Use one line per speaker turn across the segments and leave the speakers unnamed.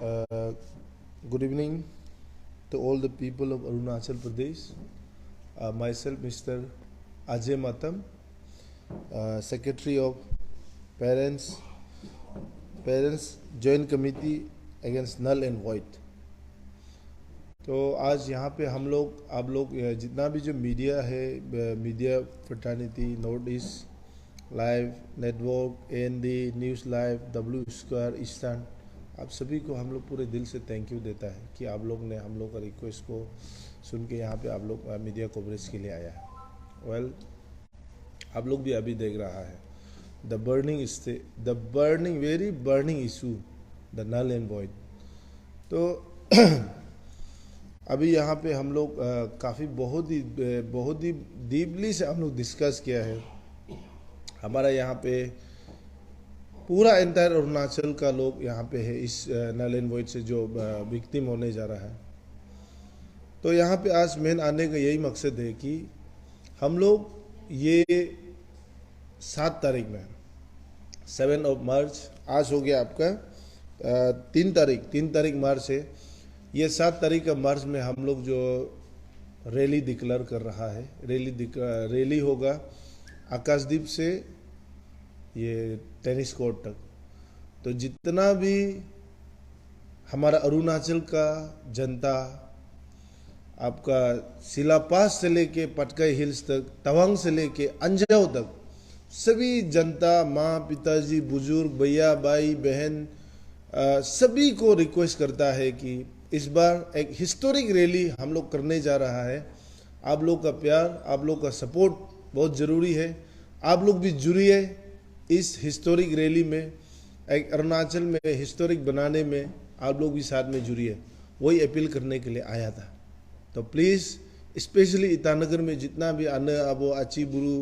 Uh, Good evening to all the people of Arunachal Pradesh. Myself, Mr. Ajay Matam, Secretary of Parents Joint Committee Against Null and Void. तो आज यहाँ पे हम लोग आप लोग जितना भी जो मीडिया है, media fraternity, north east live network, AND news live, W² eastern, आप सभी को हम लोग पूरे दिल से थैंक यू देता है कि आप लोग ने हम लोग का रिक्वेस्ट को सुन के यहाँ पे आप लोग मीडिया कवरेज के लिए आया है। वेल, आप लोग भी अभी देख रहा है the very burning issue, the null and void. तो अभी यहाँ पे हम लोग काफ़ी बहुत ही डीपली से हम लोग डिस्कस किया है। हमारा यहाँ पे पूरा एंटायर अरुणाचल का लोग यहाँ पे है इस नल एंड वॉइड से जो विक्टिम होने जा रहा है। तो यहाँ पे आज मेन आने का यही मकसद है कि हम लोग ये 7 तारीख में 7 मार्च, आज हो गया आपका 3 तारीख मार्च है। ये 7 तारीख का मार्च में हम लोग जो रैली डिक्लेयर कर रहा है, रैली होगा आकाशदीप से ये टेनिस कोर्ट तक। तो जितना भी हमारा अरुणाचल का जनता, आपका सिलापास से लेके पटकाई हिल्स तक, तवांग से लेके अंजाव तक, सभी जनता, माँ, पिताजी, बुजुर्ग, भैया, भाई, बहन, सभी को रिक्वेस्ट करता है कि इस बार एक हिस्टोरिक रैली हम लोग करने जा रहा है। आप लोग का प्यार, आप लोग का सपोर्ट बहुत ज़रूरी है। आप लोग भी जुड़िए इस हिस्टोरिक रैली में, एक अरुणाचल में हिस्टोरिक बनाने में आप लोग भी साथ में जुड़िए। वही अपील करने के लिए आया था। तो प्लीज़ स्पेशली ईटानगर में जितना भी आने अब आची बुरु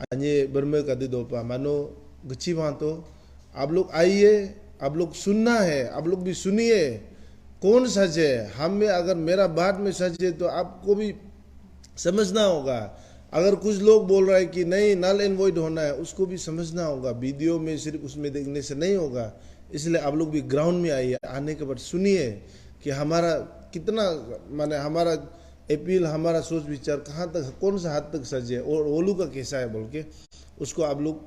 आने बर्मे का दोपा मानो गच्छी वहाँ, तो आप लोग आइए, आप लोग सुनना है, आप लोग भी सुनिए कौन सच है। हम में अगर मेरा बात में सच है तो आपको भी समझना होगा। अगर कुछ लोग बोल रहा है कि नहीं नल एंड वॉइड होना है, उसको भी समझना होगा। वीडियो में सिर्फ उसमें देखने से नहीं होगा। इसलिए आप लोग भी ग्राउंड में आइए, आने के बाद सुनिए कि हमारा कितना माने हमारा अपील, हमारा सोच विचार कहाँ तक, कौन सा हद तक सच है और ओलू का कैसा है बोल के उसको आप लोग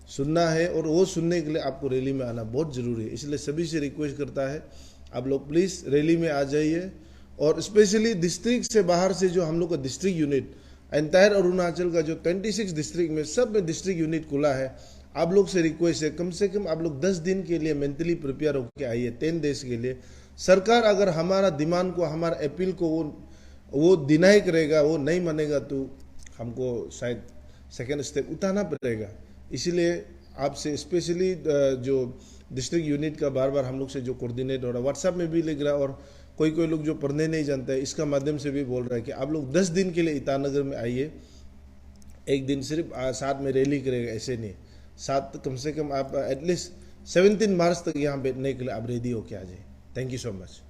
सुनना है। और वो सुनने के लिए आपको रैली में आना बहुत ज़रूरी है। इसलिए सभी से रिक्वेस्ट करता है आप लोग प्लीज़ रैली में आ जाइए। और स्पेशली डिस्ट्रिक्ट से बाहर से जो हम लोग का डिस्ट्रिक्ट यूनिट एंटायर अरुणाचल का जो 26 डिस्ट्रिक्ट में सब में डिस्ट्रिक्ट यूनिट खुला है, आप लोग से रिक्वेस्ट है कम से कम आप लोग 10 दिन के लिए मेंटली प्रिपेयर होकर आइए, 10 डेज के लिए। सरकार अगर हमारा डिमांड को, हमारा अपील को वो डिनाई करेगा, वो नहीं मानेगा, तो हमको शायद सेकेंड स्टेप उठाना पड़ेगा। इसीलिए आपसे स्पेशली जो डिस्ट्रिक्ट यूनिट का बार बार हम लोग से जो कोऑर्डिनेट हो रहा है, व्हाट्सएप में भी लिख रहा है, और कोई लोग जो पढ़ने नहीं जानते हैं इसका माध्यम से भी बोल रहा है कि आप लोग 10 दिन के लिए ईटानगर में आइए। एक दिन सिर्फ साथ में रैली करेगा ऐसे नहीं, साथ कम से कम आप एटलीस्ट 17 मार्च तक यहाँ बैठने के लिए आप रेडी होके आ जाए। Thank you so much.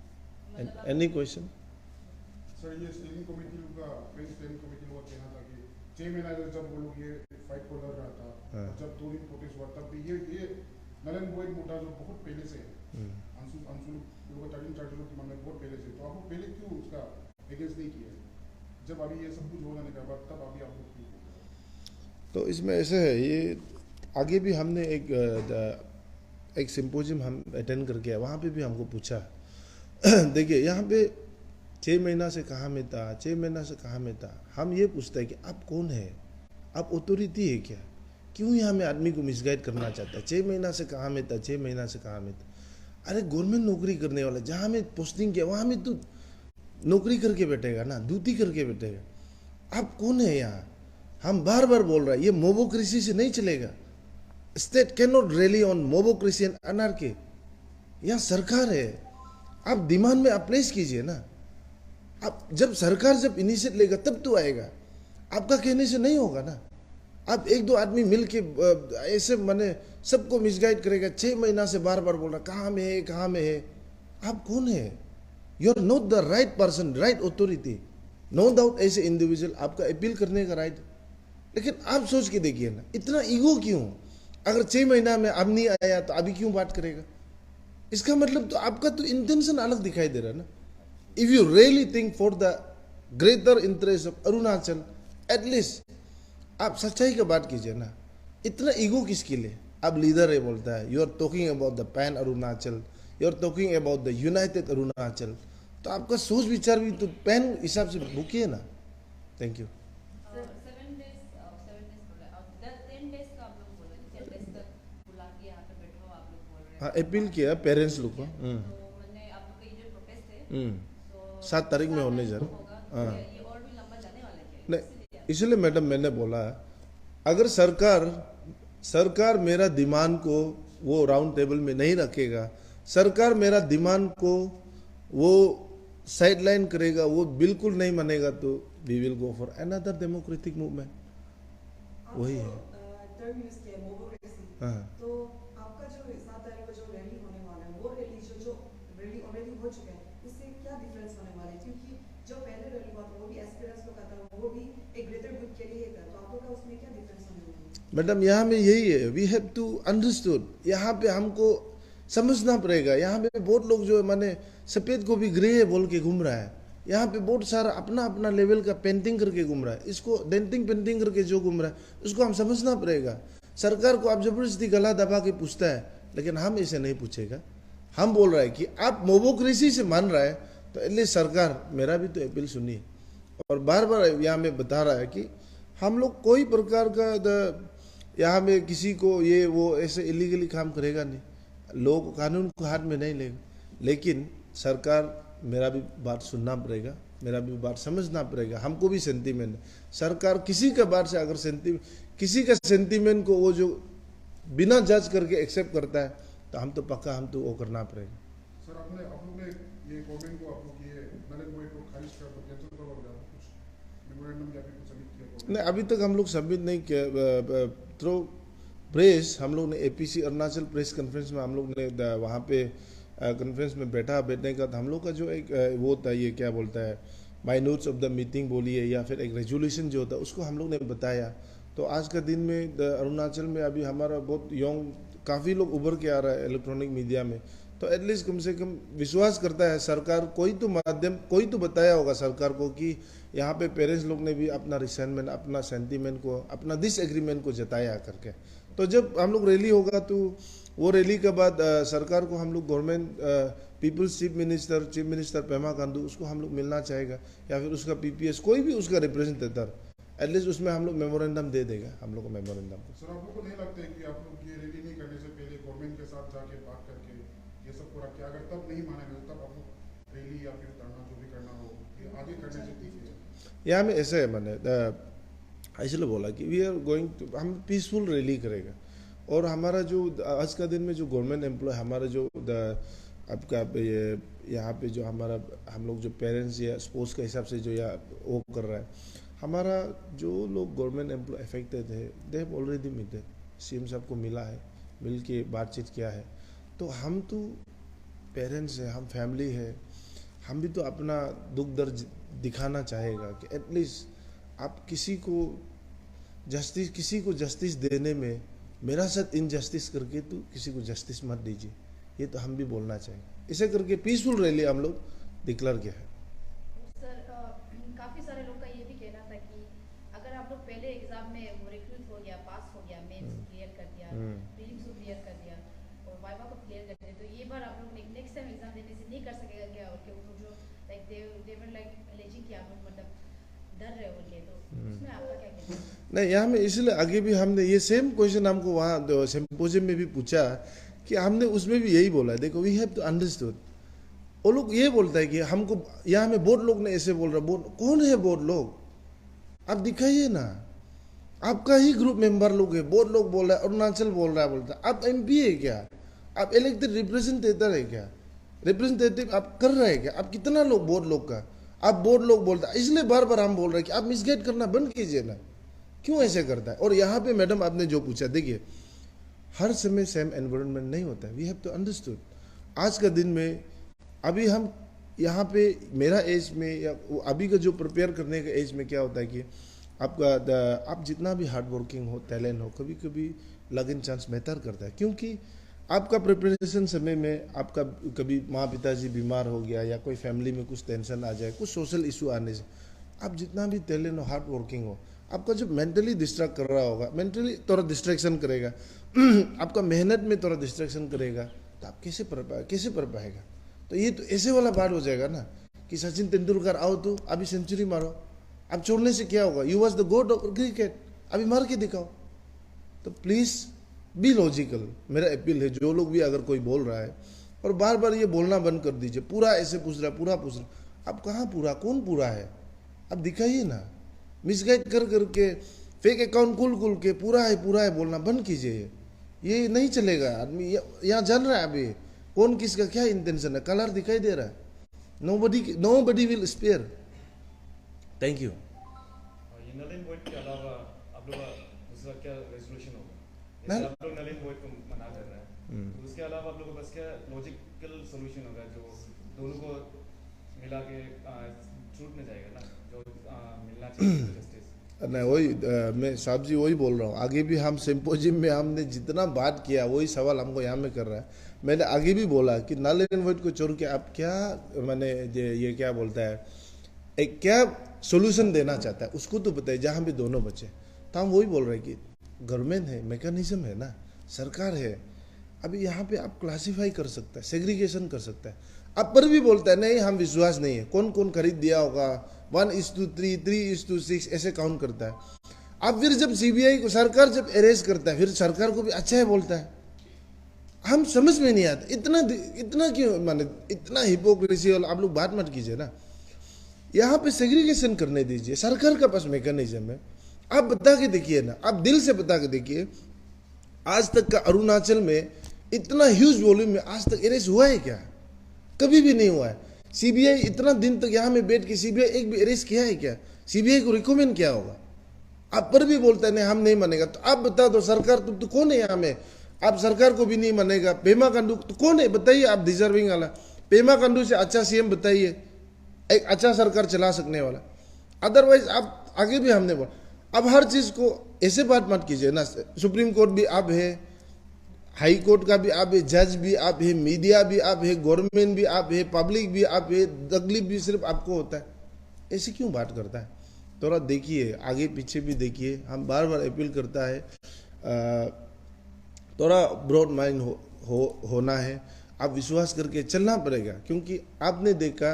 Any question?
Sir, ये स्टीयरिंग कमेटी का कहना था कि 6 महीना जब वो लोग ये फाइट को लड़ रहा था, जब 2 दिन प्रोटेस्ट हुआ, तब भी ये नल एंड वॉइड मुद्दा जो बहुत पहले से है, अंशु लोग के मन में बहुत पहले से, तो आप लोग पहले क्यों उसका अगेंस्ट नहीं किया? जब अभी ये सब कुछ हो जाने के बाद तब अभी आप लोग क्यों?
तो इसमें ऐसे है, ये आगे भी हमने एक सिंपोजियम हम अटेंड करके आए, वहाँ पे भी हमको पूछा देखिए यहाँ पे 6 महीना से कहाँ में था, 6 महीना से कहाँ में था। हम ये पूछते हैं कि आप कौन है, आप अथॉरिटी है क्या? क्यों यहाँ में आदमी को मिसगाइड करना चाहता है? 6 महीना से कहाँ में था, 6 महीना से कहाँ में था? अरे गवर्नमेंट नौकरी करने वाला जहाँ में पोस्टिंग किया वहाँ में तो नौकरी करके बैठेगा ना, ड्यूटी करके बैठेगा। आप कौन है यहाँ? हम बार बार बोल रहे हैं ये मोबोक्रेसी से नहीं चलेगा। State can not rally on mobocracy and anarchy. यहाँ सरकार है, आप डिमांड में आप प्लेस कीजिए ना। आप जब सरकार जब इनिशिएट लेगा तब तो आएगा, आपका कहने से नहीं होगा ना। आप 1-2 आदमी मिल के ऐसे माने सबको मिसगाइड करेगा। 6 महीना से बार बार बोल रहा कहाँ में है, कहाँ में है। आप कौन है? You are not the right person, right authority. No doubt ऐसे इंडिविजुअल आपका अपील करने का राइट, लेकिन आप सोच के देखिए ना, इतना ईगो क्यों? अगर 6 महीना में अब नहीं आया तो अभी क्यों बात करेगा? इसका मतलब तो आपका तो इंटेंशन अलग दिखाई दे रहा है ना. If you really think for the greater interest of Arunachal, at least आप सच्चाई का बात कीजिए ना. इतना ईगो किसके लिए? आप लीडर है बोलता है, you are talking about the pan Arunachal, you are talking about the united Arunachal. तो आपका सोच विचार भी तो पैन हिसाब से भूखिए ना. Thank you. हाँ, अपील किया पेरेंट्स लोग को. 7 तारीख में होने जा रहा. हाँ, नहीं, इसलिए मैडम मैंने बोला अगर सरकार मेरा डिमांड को वो राउंड टेबल में नहीं रखेगा, सरकार मेरा डिमांड को वो साइडलाइन करेगा, वो बिल्कुल नहीं मानेगा, तो we will go for another democratic movement. वही है. हाँ,
तो आपका जो 7 तारीख को जो रैली होने वाला है, वो रैली जो रैली ऑलरेडी हो चुका है, इससे क्या डिफरेंस होने वाला है? क्योंकि जो पहले रैली हुआ था वो भी एस्पिरेंट्स लोग का था, वो भी एक ग्रेटर गुड के लिए था, तो आप लोग का उसमें क्या डिफरेंस होने वाला है?
मैडम यहाँ में यही है, वी हैव टू अंडरस्टूड. यहाँ पे हमको समझना पड़ेगा. यहाँ पे बहुत लोग जो माने सफेद को भी ग्रे बोल के घूम रहा है. यहाँ पे बहुत सारा अपना अपना लेवल का पेंटिंग करके घूम रहा है. इसको डेंटिंग पेंटिंग करके जो घूम रहा है उसको हम समझना पड़ेगा. सरकार को आप जबरदस्ती गला दबा के पूछता है, लेकिन हम ऐसे नहीं पूछेगा. हम बोल रहे हैं कि आप मोबोक्रेसी से मान रहा है तो एटलीस्ट सरकार मेरा भी तो अपील सुनिए. और बार बार यहाँ में बता रहा है कि हम लोग कोई प्रकार का यहाँ में किसी को ये वो ऐसे इलीगली काम करेगा नहीं. लोग कानून को हाथ में नहीं लेगा. लेकिन सरकार मेरा भी बात सुनना पड़ेगा, मेरा भी बात समझना पड़ेगा. हमको भी सेंटीमेंट, सरकार किसी का बात से अगर किसी का सेंटीमेंट को वो जो बिना जज करके एक्सेप्ट करता है तो हम तो पक्का हम तो वो करना पड़ेगा.
सर आप लोग ने ये कमेंट को आप लोग ये नरेंद्र मोदी को खारिज कर दो, कैंसिल करो, कुछ मेमोरेंडम या फिर कुछ सबमिट किया?
नहीं, अभी तक हम लोग सबमिट नहीं किया. थ्रू प्रेस हम लोग ने एपीसी अरुणाचल प्रेस कॉन्फ्रेंस में हम लोग ने वहाँ पे कॉन्फ्रेंस में बैठने का था. हम लोग का जो एक वो था, ये क्या बोलता है, माइनोट्स ऑफ द मीटिंग बोलिए या फिर एक रेजोल्यूशन जो होता है उसको हम लोग ने बताया. तो आज का दिन में अरुणाचल में अभी हमारा बहुत यंग काफ़ी लोग उभर के आ रहा है इलेक्ट्रॉनिक मीडिया में. तो एटलीस्ट कम से कम विश्वास करता है सरकार, कोई तो माध्यम कोई तो बताया होगा सरकार को कि यहाँ पे पेरेंट्स लोग ने भी अपना रिसेंटमेंट, अपना सेंटीमेंट को, अपना डिसएग्रीमेंट को जताया करके. तो जब हम लोग रैली होगा तो वो रैली के बाद सरकार को हम लोग government people's chief minister Pema Khandu उसको हम लोग मिलना चाहेगा, या फिर उसका पीपीएस कोई भी उसका रिप्रेजेंटेटर, एटलीस्ट उसमें हम लोग मेमोरेंडम दे देगा. हम लोग को मेमोरेंडम.
सर आप लोग को नहीं लगता है कि आप लोग ये रैली नहीं करने से पहले गवर्नमेंट के साथ जाके बात करके ये सब पूरा किया, अगर तब नहीं मानेंगे तब आप लोग रैली या फिर धरना जो भी करना हो ये आगे करने से ठीक है?
यहाँ में ऐसे है, मैंने इसलिए बोला कि वी आर गोइंग टू, हम पीसफुल रैली करेगा. और हमारा जो आज का दिन में जो गवर्नमेंट एम्प्लॉय हमारा जो आपका ये यहाँ पे जो हमारा हम लोग जो पेरेंट्स या स्पोर्ट्स के हिसाब से जो यहाँ वो कर रहा है, हमारा जो लोग गवर्नमेंट एम्प्लॉय अफेक्टेड है they have already meted. CM साहब को मिला है, मिल के बातचीत किया है. तो हम तो पेरेंट्स है, हम फैमिली है, हम भी तो अपना दुख दर्द दिखाना चाहेगा कि एटलीस्ट आप किसी को जस्टिस देने में मेरा साथ इनजस्टिस करके तो किसी को जस्टिस मत दीजिए. ये तो हम भी बोलना चाहिए. इसे करके पीसफुल रैली हम लोग डिक्लेयर किया है.
सर काफ़ी सारे लोग का ये भी कहना था कि अगर आप लोग पहले एग्जाम में वो रिक्रूट हो गया, पास हो गया, मेंस क्लियर कर दिया, प्रीलिम्स को क्लियर कर दिया और वाइवा को क्लियर कर दिया, तो ये बार आप लोग नेक्स्ट टाइम एग्जाम देने से नहीं कर सकेगा क्या? और क्या वो जो like they were like aliasing कि आप लोग मतलब डर रहे हो के, तो उसमें आपका क्या कहना है?
नहीं, यहाँ में इसलिए आगे भी हमने ये सेम क्वेश्चन हमको वहाँ सिम्पोजियम में भी पूछा कि हमने उसमें भी यही बोला है. देखो वी हैव टू अंडरस्टूड. वो लोग ये बोलता है कि हमको यहाँ में बहुत लोग ने ऐसे बोल रहा. कौन है बहुत लोग? आप दिखाइए ना. आपका ही ग्रुप मेंबर लोग है. बहुत लोग बोल रहा है, अरुणाचल बोल रहा है, बोलता है आप एमपी है क्या? आप इलेक्टेड रिप्रेजेंटेटिव है क्या? रिप्रेजेंटेटिव आप कर रहे हैं क्या? आप कितना लोग बोर्ड लोग का आप बोर्ड लोग बोलता है. इसलिए बार बार हम बोल रहे हैं कि आप मिसगाइड करना बंद कीजिए ना. क्यों ऐसे करता है? और यहाँ पे मैडम आपने जो पूछा, देखिए हर समय सेम एनवायरनमेंट नहीं होता है. We have to understood. आज का दिन में अभी हम यहाँ पे मेरा एज में या अभी का जो प्रिपेयर करने का एज में क्या होता है कि आप जितना भी हार्ड वर्किंग हो, टैलेंट हो, कभी कभी लग इन चांस बेहतर करता है. क्योंकि आपका प्रिपरेशन समय में आपका कभी माँ पिताजी बीमार हो गया या कोई फैमिली में कुछ टेंशन आ जाए, कुछ सोशल इशू आने से, आप जितना भी टैलेंट हो, हार्ड वर्किंग हो, आपका जब मेंटली डिस्ट्रैक्ट कर रहा होगा, मेंटली थोड़ा डिस्ट्रैक्शन करेगा आपका मेहनत में थोड़ा डिस्ट्रैक्शन करेगा, तो आप कैसे पढ़ पाएगा। तो ये तो ऐसे वाला बात हो जाएगा ना कि सचिन तेंदुलकर आओ तो अभी सेंचुरी मारो, अब छोड़ने से क्या होगा, you was the God of cricket, अभी मार के दिखाओ। तो प्लीज बी लॉजिकल, मेरा अपील है, जो लोग भी अगर कोई बोल रहा है, और बार बार ये बोलना बंद कर दीजिए, पूरा ऐसे पूछ रहा है, पूरा पूछ रहा, अब कहाँ पूरा, कौन पूरा है, अब दिखाइए ना। मिसगाइड कर करके फेक अकाउंट खुल के पूरा है बोलना बंद कीजिए, ये नहीं चलेगा। आदमी यहाँ जान रहा है अभी कौन किसका क्या इंटेंशन है, कलर दिखाई दे रहा है। Nobody will spare. Thank you.
ये नलिन बॉयड के अलावा आप लोग का दूसरा क्या रेजोल्यूशन होगा?
ना?
जैसे आप लोग नलिन बॉयड को मना कर रहे हैं, तो उसके अलावा आप लोगों के पास क्या लॉजिकल सॉल्यूशन होगा जो दोनों को मिला के छूट में जाएगा ना, जो मिलना चाहिए जस्टिस?
नहीं, वही मैं साहब जी वही बोल रहा हूँ, आगे भी हम सिंपोजियम में हमने जितना बात किया वही सवाल हमको यहाँ में कर रहा है। मैंने आगे भी बोला कि नल एंड वॉइड को छोड़ के आप क्या, मैंने ये क्या बोलता है, एक क्या सोल्यूशन देना चाहता है उसको तो बताइए, जहाँ भी दोनों बचे। तो हम वही बोल रहे हैं कि गवर्नमेंट है, मैकेनिज्म है ना, सरकार है, अभी यहाँ पे आप क्लासीफाई कर सकता है, सेग्रीगेशन कर सकता है। अब पर भी बोलता है नहीं हम विश्वास नहीं है, कौन कौन खरीद दिया होगा, 1:3, 3:6 ऐसे काउंट करता है। अब फिर जब सीबीआई को सरकार जब अरेस्ट करता है, फिर सरकार को भी अच्छा है बोलता है। हम समझ में नहीं आता इतना क्यों, माने इतना हिपोक्रेसी। और आप लोग बात मत कीजिए ना, यहाँ पे सेग्रीगेशन करने दीजिए, सरकार का पास मैकेनिज्म है। आप बता के देखिए ना, आप दिल से बता के देखिए, आज तक का अरुणाचल में इतना ह्यूज वॉल्यूम में आज तक अरेस्ट हुआ है क्या? कभी भी नहीं हुआ है। सीबीआई इतना दिन तक यहाँ में बैठ के सीबीआई एक भी अरेस्ट किया है क्या? सीबीआई को रिकमेंड किया होगा? आप पर भी बोलता है नहीं हम नहीं मानेगा, तो आप बता दो सरकार तुम तो कौन है यहाँ में, आप सरकार को भी नहीं मानेगा। पेमा खांडू तो कौन है बताइए, आप डिजर्विंग वाला पेमा खांडू से अच्छा सीएम बताइए, एक अच्छा सरकार चला सकने वाला। अदरवाइज आप आगे भी हमने बोला, अब हर चीज को ऐसे बात मत कीजिए ना। सुप्रीम कोर्ट भी आप है, हाई कोर्ट का भी आप है, जज भी आप है, मीडिया भी आप है, गवर्नमेंट भी आप है, पब्लिक भी आप है, तकलीफ भी सिर्फ आपको होता है। ऐसे क्यों बात करता है? थोड़ा देखिए, आगे पीछे भी देखिए। हम बार बार अपील करता है, थोड़ा ब्रॉड माइंड होना है, आप विश्वास करके चलना पड़ेगा। क्योंकि आपने देखा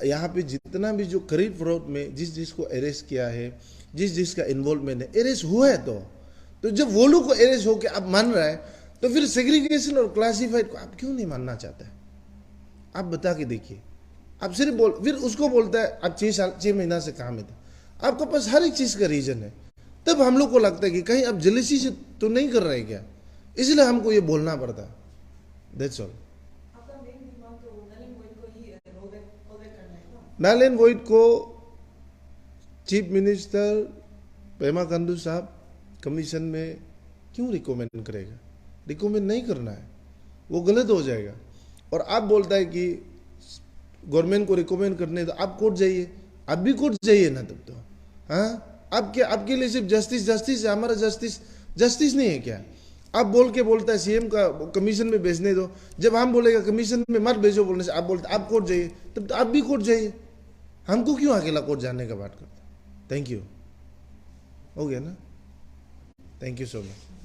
यहाँ पे जितना भी जो खरीद फरोख्त में जिसको अरेस्ट किया है, जिसका इन्वॉल्वमेंट है, अरेस्ट हुआ है। तो जब वो लोग को अरेस्ट होकर आप मान रहा है, तो फिर सेग्रीगेशन और क्लासिफाइड को आप क्यों नहीं मानना चाहते? आप बता के देखिए। आप सिर्फ फिर उसको बोलता है आप 6 महीना से काम में थे, आपके पास हर एक चीज का रीजन है। तब हम लोग को लगता है कि कहीं आप जेलसी से तो नहीं कर रहे क्या, इसलिए हमको ये बोलना पड़ता है। That's all. Null and void को चीफ मिनिस्टर पेमा खांडू साहब कमीशन में क्यों रिकमेंड करेगा? रिकमेंड नहीं करना है, वो गलत हो जाएगा। और आप बोलता है कि गवर्नमेंट को रिकमेंड करने तो आप कोर्ट जाइए, आप भी कोर्ट जाइए ना तब तो। हाँ, आपके लिए सिर्फ जस्टिस है, हमारा जस्टिस नहीं है क्या? आप बोलता है सीएम का कमीशन में भेजने दो, जब हम बोलेगा कमीशन में मत भेजो बोलने से आप बोलते आप कोर्ट जाइए, तब तो आप भी कोर्ट जाइए। हमको क्यों अकेला कोर्ट जाने का बात करते? Thank you. हो गया ना? Thank you so much.